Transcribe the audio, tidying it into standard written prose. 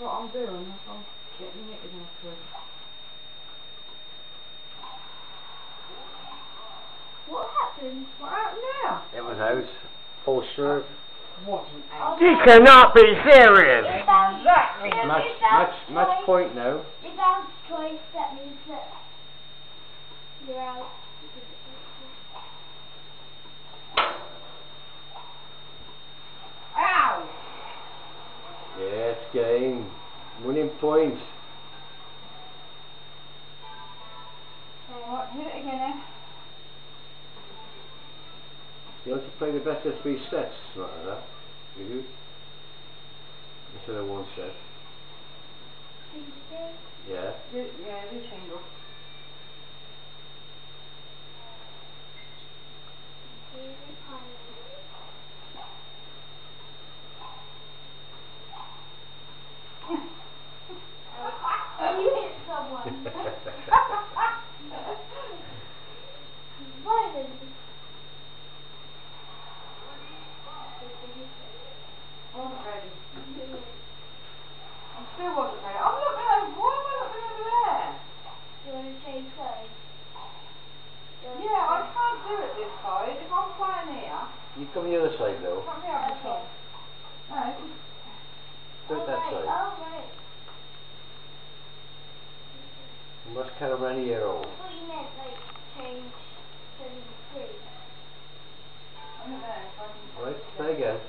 what I'm doing. I'm getting knickers into it. What happened? What happened now? It was out. Full serve. Wasn't out. You cannot be serious! Exactly. Match point now. You bounced twice, that means that you're out. Ow! Yeah, it's game. Winning point. Alright, hit it again then. You want to play the best of 3 sets, something like that. You do? Instead of 1 set. Yeah. Yeah, do single. You hit someone. I wasn't ready. I still wasn't ready. I'm looking over. Why am I looking over there? Do you want to change clothes? Yeah, I can't do it this side. If I'm playing here. You come the other side though. Come the other side. No. Do it that side. Oh, right. You must kind of run here all. I thought you meant like change to 3. I don't know if I can. Right, play again.